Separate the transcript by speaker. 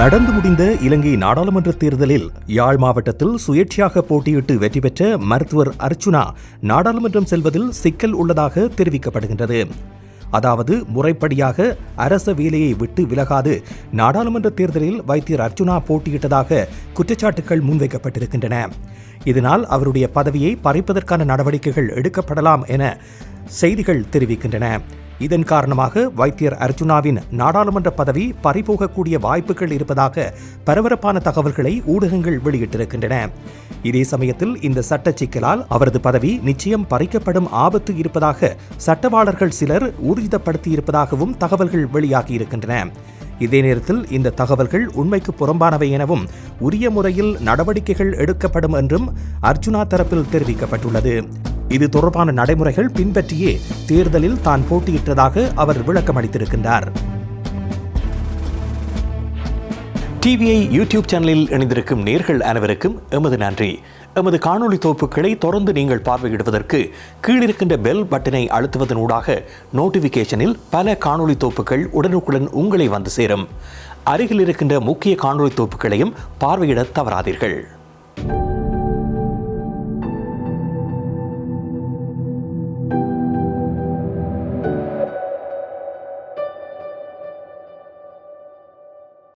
Speaker 1: நடந்து முடிந்த இலங்கை நாடாளுமன்ற தேர்தலில் யாழ் மாவட்டத்தில் சுயேட்சையாக போட்டியிட்டு வெற்றி பெற்ற மருத்துவர் அர்ச்சுனா நாடாளுமன்றம் செல்வதில் சிக்கல் உள்ளதாக தெரிவிக்கப்படுகின்றது. அதாவது முறைப்படியாக அரச வேலையை விட்டு விலகாது நாடாளுமன்ற தேர்தலில் வைத்தியர் அர்ச்சுனா போட்டியிட்டதாக குற்றச்சாட்டுகள் முன்வைக்கப்பட்டிருக்கின்றன. இதனால் அவருடைய பதவியை பறிப்பதற்கான நடவடிக்கைகள் எடுக்கப்படலாம் என செய்திகள் தெரிவிக்கின்றன. இதன் காரணமாக வைத்தியர் அர்ச்சுனாவின் நாடாளுமன்ற பதவி பறிபோகக்கூடிய வாய்ப்புகள் இருப்பதாக பரபரப்பான தகவல்களை ஊடகங்கள் வெளியிட்டிருக்கின்றன. இதே சமயத்தில் இந்த சட்ட சிக்கலால் அவரது பதவி நிச்சயம் பறிக்கப்படும் ஆபத்து இருப்பதாக சட்டவாளர்கள் சிலர் ஊர்ஜிதப்படுத்தியிருப்பதாகவும் தகவல்கள் வெளியாகியிருக்கின்றன. இதே நேரத்தில் இந்த தகவல்கள் உண்மைக்கு புறம்பானவை எனவும் உரிய முறையில் நடவடிக்கைகள் எடுக்கப்படும் என்றும் அர்ச்சுனா தரப்பில் தெரிவிக்கப்பட்டுள்ளது. இது தொடர்பான நடைமுறைகள் பின்பற்றியே தேர்தலில் தான் போட்டியிட்டதாக அவர் விளக்கமளித்திருக்கின்றார். டிவிஐ யூடியூப் சேனலில் இணைந்திருக்கும் நேர்கள் அனைவருக்கும் எமது நன்றி. எமது காணொலி தொகுப்புகளை தொடர்ந்து நீங்கள் பார்வையிடுவதற்கு கீழிருக்கின்ற பெல் பட்டனை அழுத்துவதனூடாக நோட்டிபிகேஷனில் பல காணொலி தொகுப்புகள் உடனுக்குடன் உங்களை வந்து சேரும். அருகில் இருக்கின்ற முக்கிய காணொலி தொகுப்புகளையும் பார்வையிட தவறாதீர்கள்.